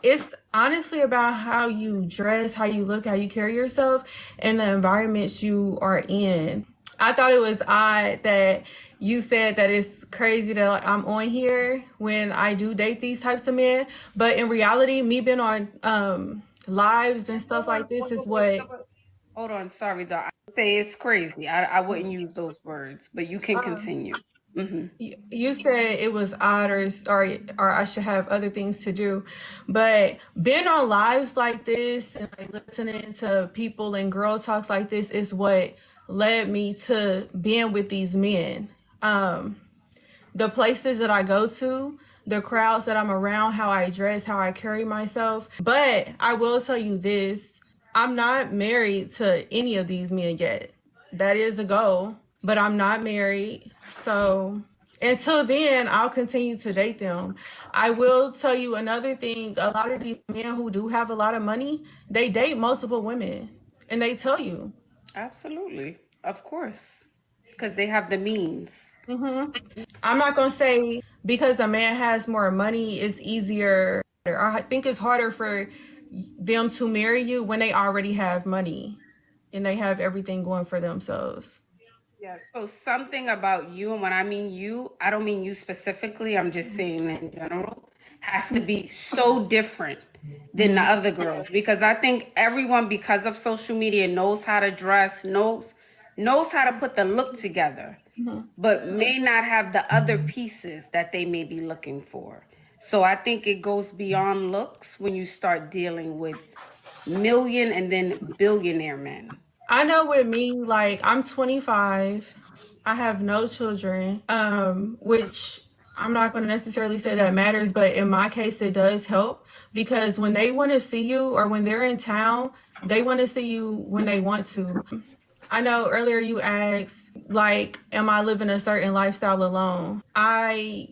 It's honestly about how you dress, how you look, how you carry yourself, and the environments you are in. I thought it was odd that you said that it's crazy that like, I'm on here when I do date these types of men, but in reality, me being on lives and stuff like this is what. Hold on, sorry, dog. I would say it's crazy. I wouldn't use those words, but you can Um, continue. Hmm. you said it was odd, or I should have other things to do, but being on lives like this and like listening to people and girl talks like this is what led me to being with these men. Um, the places that I go to, the crowds that I'm around, how I dress, how I carry myself. But I will tell you this, I'm not married to any of these men yet. That is a goal, but I'm not married. So until then, I'll continue to date them. I will tell you another thing, a lot of these men who do have a lot of money, they date multiple women and they tell you. Absolutely, of course, because they have the means. Hmm. I'm not gonna say because a man has more money, it's easier. I think it's harder for them to marry you when they already have money and they have everything going for themselves. Yeah. So something about you, and when I mean you, I don't mean you specifically. I'm just saying in general, has to be so different than the Hmm. other girls because I think everyone, because of social media, knows how to dress, knows how to put the look together, but may not have the other pieces that they may be looking for. So I think it goes beyond looks when you start dealing with million and then billionaire men. I know with me, like I'm 25, I have no children, which I'm not going to necessarily say that matters, but in my case, it does help because when they want to see you or when they're in town, they want to see you when they want to. I know earlier you asked, like, am I living a certain lifestyle alone? I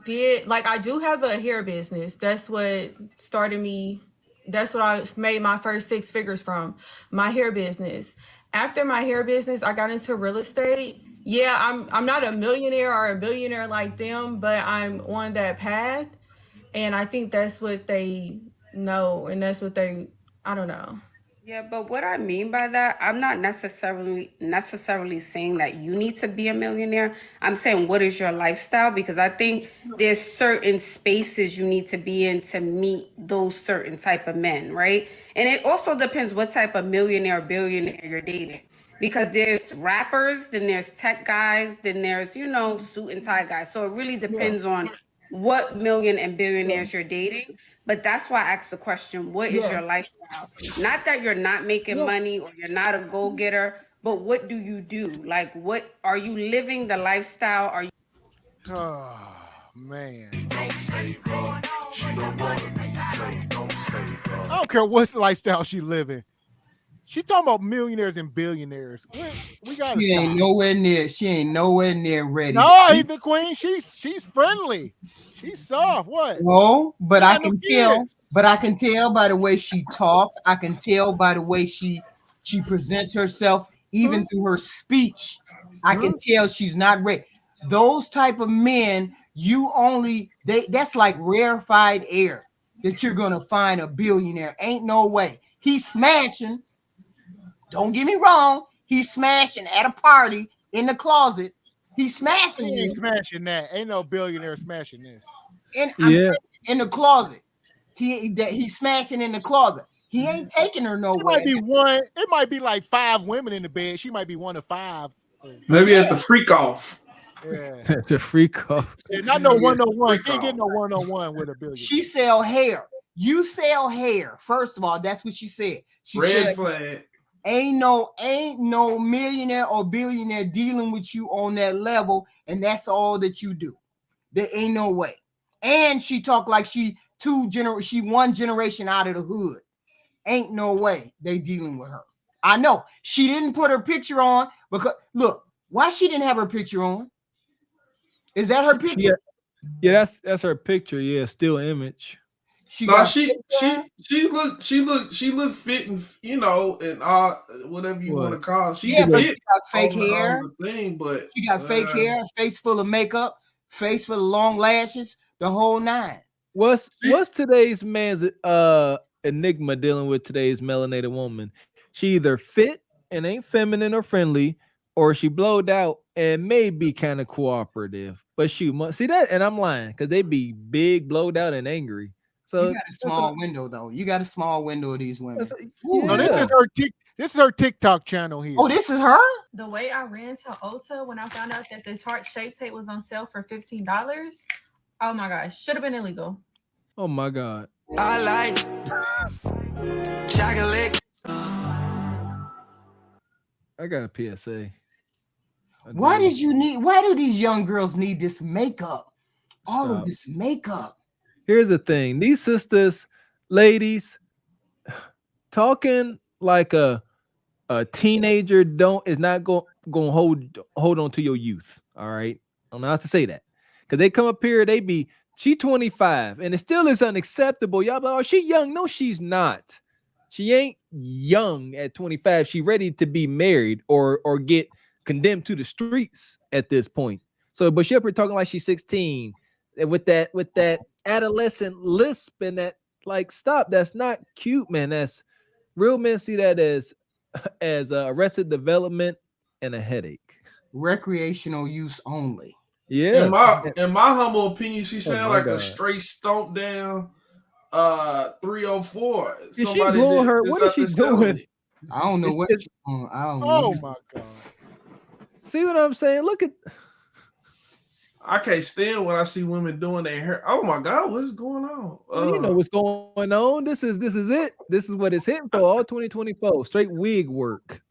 do have a hair business. That's what started me. That's what I made my first six figures from, my hair business. After my hair business, I got into real estate. Yeah, I'm not a millionaire or a billionaire like them, but I'm on that path, and I think that's what they know, and that's what they. I don't know. Yeah, but what I mean by that, I'm not necessarily saying that you need to be a millionaire. I'm saying what is your lifestyle because I think there's certain spaces you need to be in to meet those certain type of men, right? And it also depends what type of millionaire or billionaire you're dating. Because there's rappers, then there's tech guys, then there's, suit and tie guys. So it really Yeah. depends on what million and Yeah. billionaires you're dating. But that's why I asked the question, what is Yeah. your lifestyle? Not that you're not making Yeah. money or you're not a go getter, but what do you do? Like, what are you living the lifestyle? Are you Oh man. Don't save her. She don't wanna be saved. Don't save I her. don't care what lifestyle she living. She talking about millionaires and billionaires. We gotta She ain't stop. nowhere near. She ain't nowhere near ready. No, he's the queen. She's friendly. She's soft. What? No, but She I got no can tell. kids. But I can tell by the way she talk. I can tell by the way she presents herself, Hmm? even through her speech. I Hmm? can tell she's not ready. Those type of men, you only they that's like rarefied air that you're gonna find a billionaire. Ain't no way. He's smashing. Don't get me wrong. He's smashing at a party in the closet. He's He smashing ain't you, smashing that. Ain't no billionaire smashing this. and I'm Yeah, saying in the closet. He's smashing in the closet. He ain't taking her She nowhere. might be one. It might be like five women in the bed. She might be one of five. Maybe Yeah, at the freak off. Yeah. the freak off. Yeah, not no Maybe one at the on one. freak Can't get off. no one on one with a she billionaire. sell hair. You sell hair. First of all, that's what she said. She Red said flag. ain't no millionaire or billionaire dealing with you on that level, and that's all that you do. There ain't no way. And she talked like she one generation out of the hood. Ain't no way they dealing with her. I know she didn't put her picture on because look, why she didn't have her picture on? Is that her Yeah, picture? yeah, that's her picture. Yeah, still image. She No, got she fake hair. she she looked fit and and all whatever you want What? to call it. She Yeah, She but look. she fit got fake on hair. the thing, but She got fake hair, face full of makeup, face full of long lashes, the whole nine. What's today's man's enigma dealing with today's melanated woman? She either fit and ain't feminine or friendly, or she blowed out and may be kind of cooperative. But she must see that, and I'm lying because they be big, blowed out, and angry. So You got a small window though. You got a small window of these women. No, this is her. This is her TikTok channel here. Oh, this is her. The way I ran to Ulta when I found out that the Tarte Shape Tape was on sale for $15. Oh my gosh, should have been illegal. Oh my God. I like chocolate. I got a PSA. Why do these young girls need this makeup? All of this makeup. Here's the thing. These sisters, ladies, talking like a teenager is not going to hold on to your youth. All right. I don't know how to say that. Because they come up here, she 25, and it still is unacceptable. Y'all be like, oh, she young. No, she's not. She ain't young at 25. She ready to be married or get condemned to the streets at this point. So, but she up here talking like she's 16 with that adolescent lisp and that like stop. That's not cute, man. That's real men see that as arrested development and a headache. Recreational use only. Yeah. In my humble opinion, she sounded like a straight stomp down 304. Is she blowing her? What is she doing? I don't know what she's doing. I don't know. Oh my God. See what I'm saying? Look at. I can't stand when I see women doing their hair. Oh my God, what's going on? Well, you know what's going on. This is it. This is what it's hitting for all 2024. Straight wig work.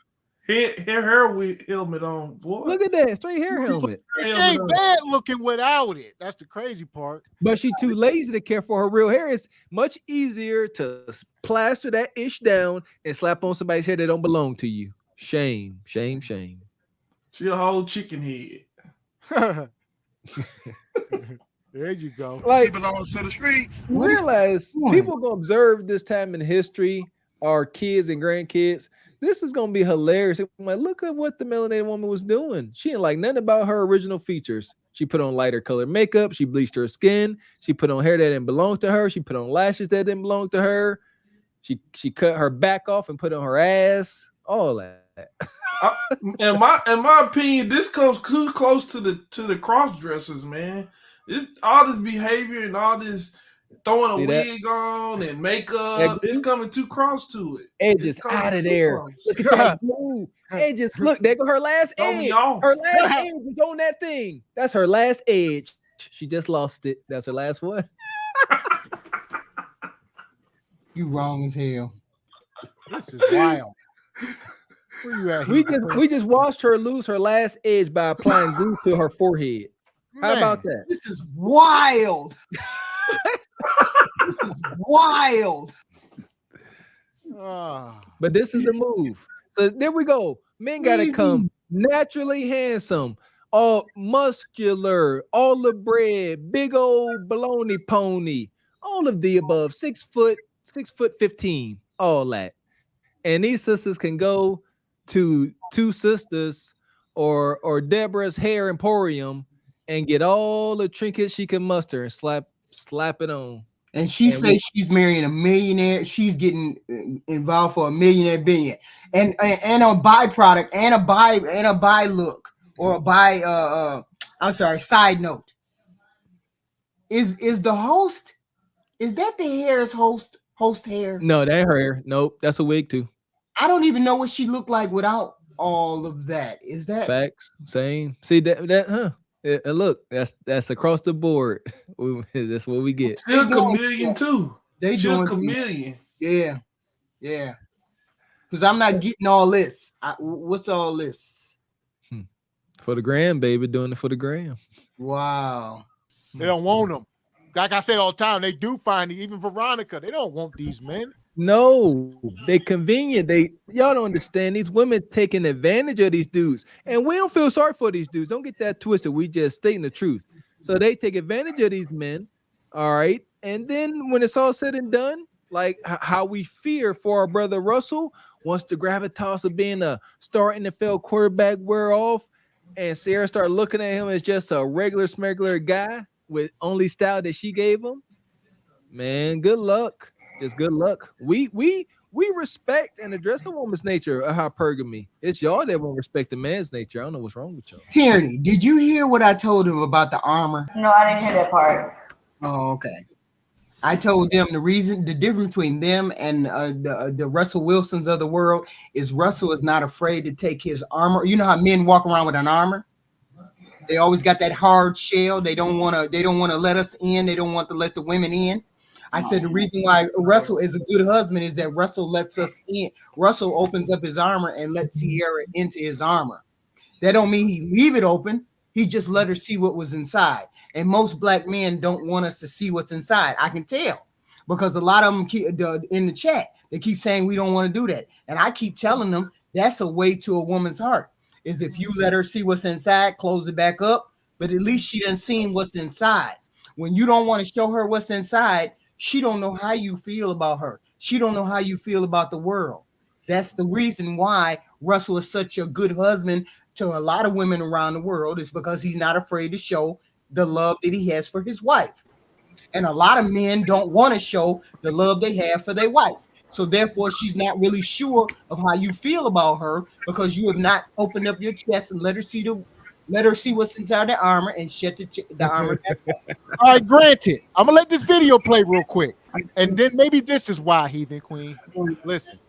Hair wig helmet on, boy. Look at that straight hair helmet. It ain't bad looking without it. That's the crazy part. But she's too lazy to care for her real hair. It's much easier to plaster that ish down and slap on somebody's hair that don't belong to you. Shame, shame, shame. She a whole chicken head. There you go. Like, She belongs to the streets. realize people gonna observe this time in history, our kids and grandkids. This is gonna be hilarious. I'm like, look at what the melanated woman was doing. She didn't like nothing about her original features. She put on lighter colored makeup. She bleached her skin. She put on hair that didn't belong to her. She put on lashes that didn't belong to her. She cut her back off and put on her ass. All that. In my opinion, this comes too close to the cross dressers, man. All this behavior and all this throwing a wig on and makeup, it's coming too cross to it. Edges out of there. Look at that glue. Edges. Look, there go her last edge. Her last edge is on that thing. That's her last edge. She just lost it. That's her last one. You wrong as hell. This is wild. Where you at? We just watched her lose her last edge by applying glue to her forehead. How about that? This is wild. This is wild. But this is a move. So there we go. Men gotta come naturally handsome, all muscular, all the bread, big old baloney pony, all of the above, 6 foot 15, all that. And these sisters can go to Two Sisters or Deborah's Hair Emporium and get all the trinkets she can muster and slap it on. And she says she's marrying a millionaire. She's getting involved for a millionaire billionaire, and a byproduct and a buy look or a buy. I'm sorry. Side note. Is the host? Is that the hair's host hair? No, that ain't her hair. Nope, that's a wig too. I don't even know what she looked like without all of that. Is that facts? Same. See that? Huh? And look, that's across the board. That's what we get. Still chameleon too. They still doing chameleon. Yeah. Because I'm not getting all this. What's all this? For the gram, baby, doing it for the gram. Wow. They don't want them. Like I say all the time, they do find it. Even Veronica, they don't want these men. No, they convenient. Y'all don't understand. These women taking advantage of these dudes, and we don't feel sorry for these dudes. Don't get that twisted. We just stating the truth. So they take advantage of these men, all right. And then when it's all said and done, like how we fear for our brother Russell, once the gravitas of being a star NFL quarterback wear off, and Sarah start looking at him as just a regular smuggler guy with only style that she gave him. Man, good luck. Just good luck. We respect and address the woman's nature of hypergamy. It's y'all that won't respect the man's nature. I don't know what's wrong with y'all. Tierney, did you hear what I told him about the armor? No, I didn't hear that part. Oh, okay. I told them the difference between them and the Russell Wilsons of the world is Russell is not afraid to take his armor. You know how men walk around with an armor? They always got that hard shell. They don't want to let us in. They don't want to let the women in. I said the reason why Russell is a good husband is that Russell lets us in. Russell opens up his armor and lets Sierra into his armor. That don't mean he leave it open. He just let her see what was inside. And most black men don't want us to see what's inside. I can tell because a lot of them in the chat, they keep saying we don't want to do that. And I keep telling them that's a way to a woman's heart is if you let her see what's inside, close it back up, but at least she done seen what's inside. When you don't want to show her what's inside, she don't know how you feel about her. She don't know how you feel about the world. That's the reason why Russell is such a good husband to a lot of women around the world is because he's not afraid to show the love that he has for his wife. And a lot of men don't want to show the love they have for their wife. So therefore, she's not really sure of how you feel about her because you have not opened up your chest and let her see what's inside the armor and shut the armor back up. All right, granted. I'm gonna let this video play real quick, and then maybe this is why Heathen Queen. Listen.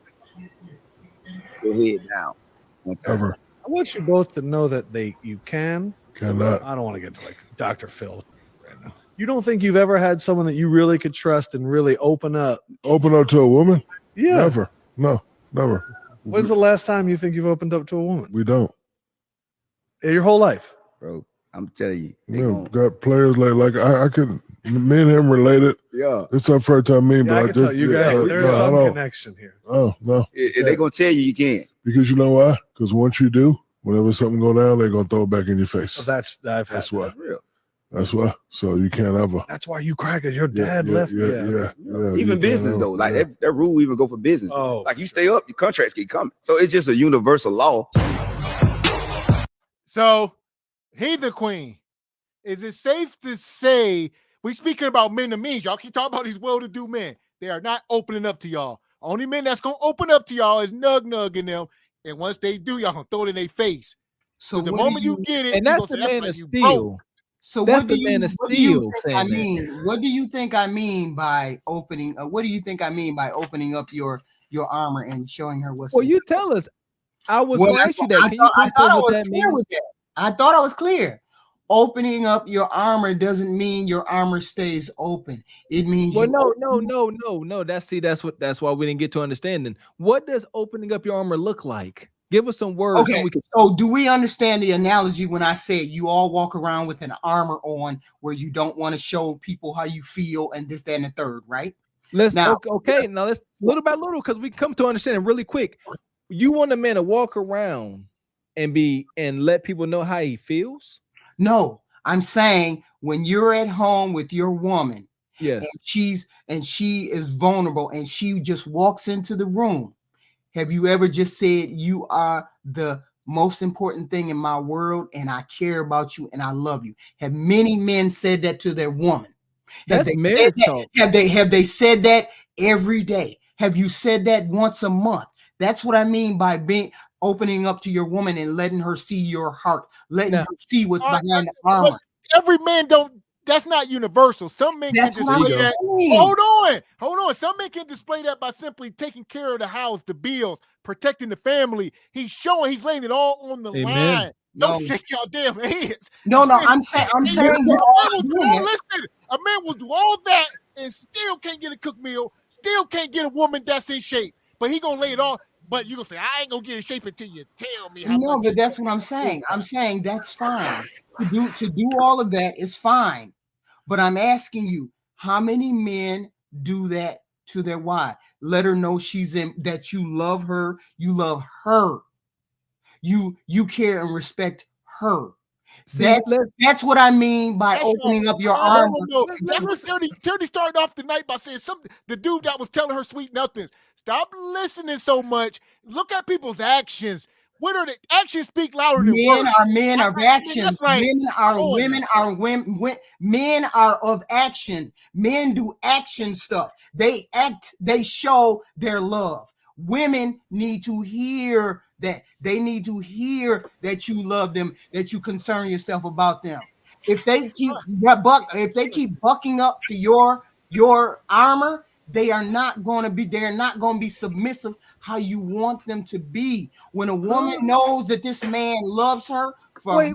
Go ahead now. Whatever. I want you both to know that you cannot. I don't want to get to like Dr. Phil right now. You don't think you've ever had someone that you really could trust and really open up? Open up to a woman? Yeah. Never. No, never. When's the last time you think you've opened up to a woman? We don't. Your whole life, bro. I'm telling you. Yeah, got players like I could. Me and him related. Yeah. It's our first time meeting, yeah, but I can tell you guys there's some connection here. Oh no. They're gonna tell you can't. Because you know why? Because once you do, whenever something go down, they're gonna throw it back in your face. Oh, that's why. Real. That's why. So you can't ever. That's why you crackers. Your dad left. Yeah. Even business though, like that rule even go for business. Oh, like you stay up, your contracts keep coming. So it's just a universal law. So, Heathen Queen, is it safe to say we speaking about men to men? Y'all keep talking about these well-to-do men. They are not opening up to y'all. Only men that's gonna open up to y'all is Nug in them. And once they do, y'all gonna throw it in their face. So the moment you get it, and that's the man of steel. So that's what do the man of what do you steel think I saying mean? What do you think I mean by opening? What do you think I mean by opening up your armor and showing her what's? Well, you tell us. I was going to ask you that. Can you I thought I was that clear means? with that. I thought I was clear. Opening up your armor doesn't mean your armor stays open. It means well, no. That's why we didn't get to understanding. What does opening up your armor look like? Give us some words. Okay, so do we understand the analogy when I say you all walk around with an armor on where you don't want to show people how you feel and this, that, and the third, right? Let's now let's little by little because we come to understanding really quick. You want a man to walk around and let people know how he feels? No, I'm saying when you're at home with your woman, yes, and she is vulnerable and she just walks into the room. Have you ever just said you are the most important thing in my world and I care about you and I love you? Have many men said that to their woman? Have they said that every day? Have you said that once a month? That's what I mean by opening up to your woman and letting her see your heart, letting her see what's behind the armor. Every man don't. That's not universal. Some men can display that. Hold on. Some men can display that by simply taking care of the house, the bills, protecting the family. He's laying it all on the line. Don't shake y'all damn hands. No, I'm saying listen, a man will do all that and still can't get a cooked meal, still can't get a woman that's in shape, but he gonna lay it all. But you gonna say I ain't gonna get in shape until you tell me how. No, but that's what I'm saying. I'm saying that's fine. To do all of that is fine. But I'm asking you, how many men do that to their wife? Let her know that you love her, you love her, you care and respect her. That's what I mean by opening up your armor. That's what Terry started off the night by saying something. The dude that was telling her sweet nothings. Stop listening so much. Look at people's actions. What are they? Actions speak louder than Men words. are men of actions. That's right. Women are Come on women now. are women. Men are of action. Men do action stuff. They act. They show their love. Women need to hear that. They need to hear that you love them, that you concern yourself about them. If they keep bucking up to your armor, they are not going to be submissive how you want them to be. When a woman knows that this man loves her for her,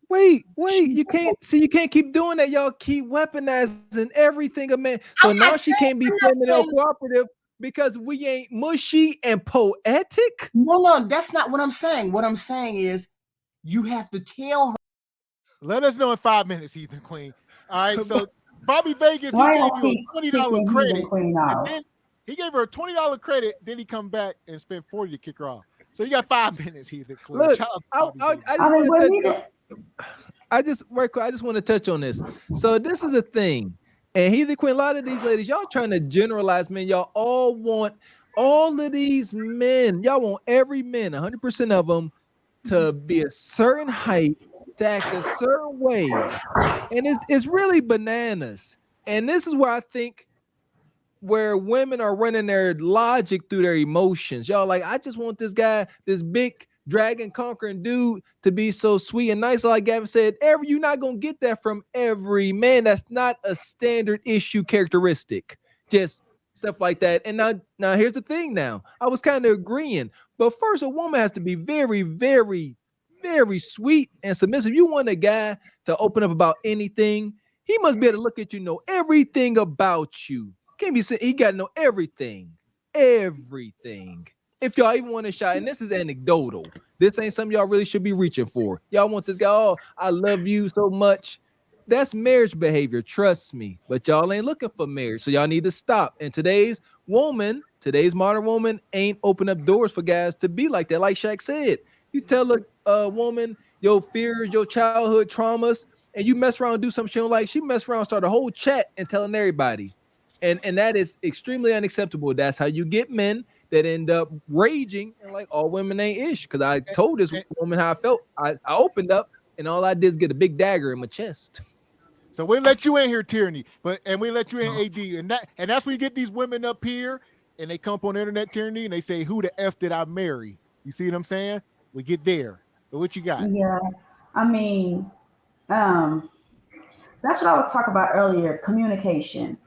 wait, you can't keep doing that. Y'all keep weaponizing everything a man. So I'm now not she can't be saying- I'm not feminine or saying- cooperative because we ain't mushy and poetic. No, that's not what I'm saying. What I'm saying is you have to tell her. Let us know in 5 minutes, Heathen Queen. All right, so Bobby Vegas, he Why gave y'all you keep a $20 kicking credit, Heathen Queen and out? then he gave her a $20 credit. Then he come back and spent 40 to kick her off. So you got 5 minutes, Heathen Queen. Look, Shout out to I Bobby Vegas. just I mean, want but to he touch. did. I just want to touch on this. So this is a thing, and Heathen Queen. A lot of these ladies, y'all trying to generalize, man. Y'all all want all of these men. Y'all want every man, 100% of them, to be a certain height, to act a certain way, and it's really bananas. And this is where I think where women are running their logic through their emotions. Y'all like, I just want this guy, this big dragon conquering dude, to be so sweet and nice. Like Gavin said, you're not gonna get that from every man. That's not a standard issue characteristic. Just stuff like that. And now here's the thing. Now I was kind of agreeing, but first, a woman has to be very, very, very sweet and submissive. You want a guy to open up about anything, he must be able to look at you, know everything about you. Can't be saying he got to know everything. If y'all even want a shot, and this is anecdotal, this ain't something y'all really should be reaching for. Y'all want this guy, oh, I love you so much. That's marriage behavior, trust me. But y'all ain't looking for marriage, so y'all need to stop. And today's modern woman ain't open up doors for guys to be like that. Like Shaq said, you tell a woman your fears, your childhood traumas, and you mess around and do something she don't like, she mess around, start a whole chat and telling everybody. And that is extremely unacceptable. That's how you get men that end up raging and like, all women ain't ish. Because I told this woman how I felt. I opened up and all I did is get a big dagger in my chest. So we let you in here, Tyranny, and we let you in, AD, and that's when you get these women up here and they come up on internet, Tyranny, and they say, "Who the f did I marry?" You see what I'm saying? We get there. But what you got? Yeah, I mean, that's what I was talking about earlier. Communication,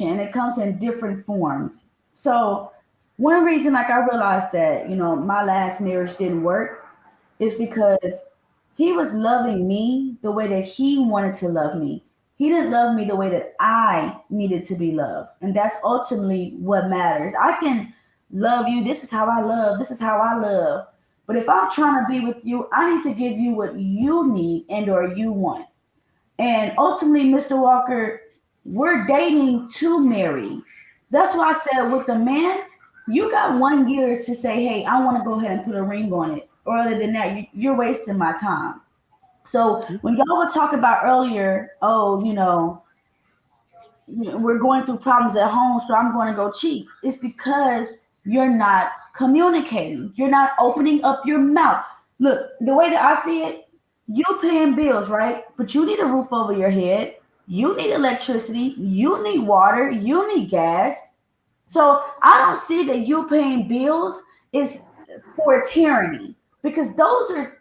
and it comes in different forms. So one reason, like, I realized that my last marriage didn't work is because he was loving me the way that he wanted to love me. He didn't love me the way that I needed to be loved. And that's ultimately what matters. I can love you. This is how I love. This is how I love. But if I'm trying to be with you, I need to give you what you need and or you want. And ultimately, Mr. Walker, we're dating to marry. That's why I said with the man, you got 1 year to say, hey, I want to go ahead and put a ring on it. Or other than that, you're wasting my time. So when y'all were talking about earlier, we're going through problems at home, so I'm going to go cheat. It's because you're not communicating. You're not opening up your mouth. Look, the way that I see it, you're paying bills, right? But you need a roof over your head. You need electricity. You need water. You need gas. So I don't see that you paying bills is for tyranny, because those are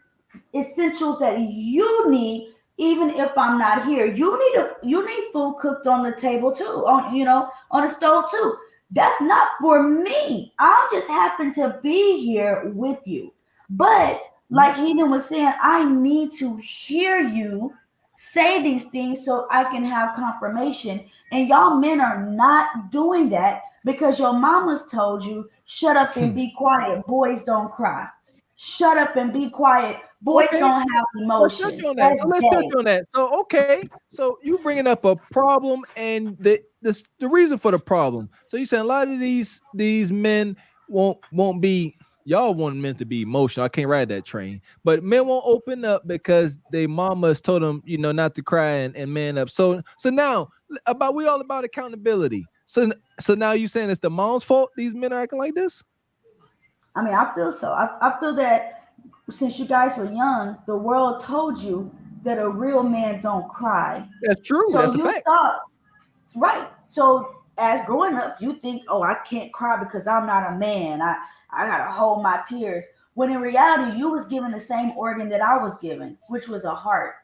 essentials that you need. Even if I'm not here, you need food cooked on the table too, on the stove too. That's not for me. I just happen to be here with you. But like Heathen was saying, I need to hear you say these things so I can have confirmation. And y'all men are not doing that because your mamas told you, shut up and be quiet. Boys don't cry. Shut up and be quiet. Boys don't have emotions. So let's touch on that. So okay, so you bringing up a problem and the reason for the problem. So you saying a lot of these men won't be, y'all want men to be emotional. I can't ride that train, but men won't open up because their mamas told them not to cry and man up. So now we all about accountability. So now you saying it's the mom's fault these men are acting like this? I mean, I feel so. I feel that since you guys were young, the world told you that a real man don't cry. That's true. So That's a you fact. thought, right. So as growing up, you think, oh, I can't cry because I'm not a man. I gotta hold my tears. When in reality, you was given the same organ that I was given, which was a heart.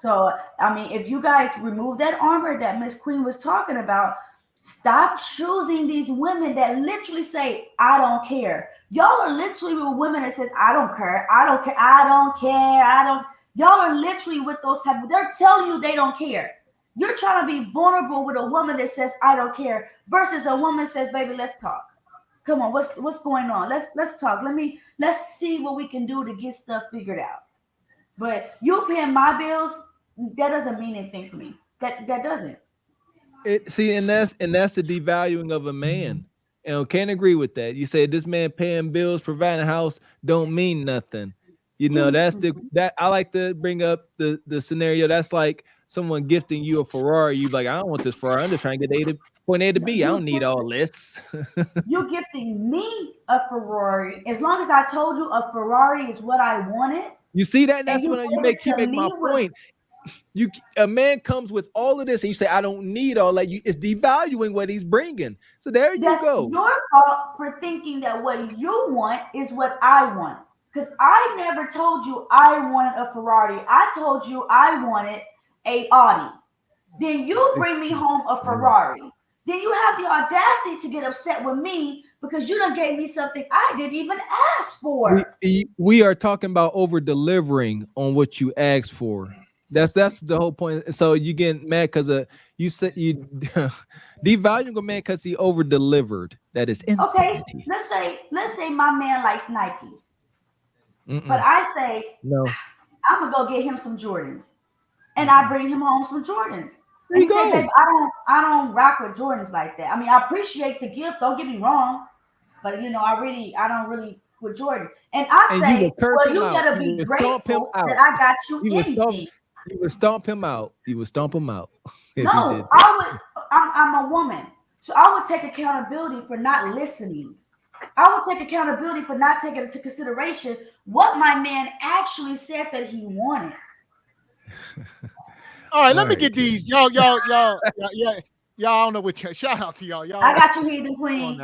So I mean, if you guys remove that armor that Miss Queen was talking about, stop choosing these women that literally say, I don't care. Y'all are literally with women that says, I don't care, I don't care, I don't care, I don't. Y'all are literally with those type of, they're telling you they don't care. You're trying to be vulnerable with a woman that says, I don't care, versus a woman says, baby, let's talk. Come on, what's going on? Let's talk. Let's see what we can do to get stuff figured out. But you paying my bills, that doesn't mean anything for me. That doesn't. And that's the devaluing of a man. And can't agree with that. You say this man paying bills, providing a house don't mean nothing. You know, that's that I like to bring up the scenario. That's like someone gifting you a Ferrari. You like, I don't want this Ferrari. I'm just trying to get point A to B. I don't need all this. You're gifting me a Ferrari. As long as I told you a Ferrari is what I wanted. You see that? And that's when you make my point. A man comes with all of this and you say, I don't need all that. It's devaluing what he's bringing. So there you go. Your fault for thinking that what you want is what I want. Because I never told you I wanted a Ferrari. I told you I wanted a Audi. Then you bring me home a Ferrari. Then you have the audacity to get upset with me because you done gave me something I didn't even ask for. We are talking about over delivering on what you asked for. That's the whole point. So you getting mad because you said you devaluing a man because he over delivered. That is insanity. Okay, let's say my man likes Nikes, but I say no, I'm gonna go get him some Jordans, and I bring him home some Jordans. There you and say, go. babe, I don't rock with Jordans like that. I mean, I appreciate the gift. Don't get me wrong, but you know, I don't really with Jordan. And I say, well, you gotta be grateful that I got you anything. You would stomp him out. You would stomp him out. No, I would. I'm a woman, so I would take accountability for not listening. I would take accountability for not taking into consideration what my man actually said that he wanted. All right, let me get these. Y'all, I don't know what. Shout out to y'all. I got you, Heathen Queen.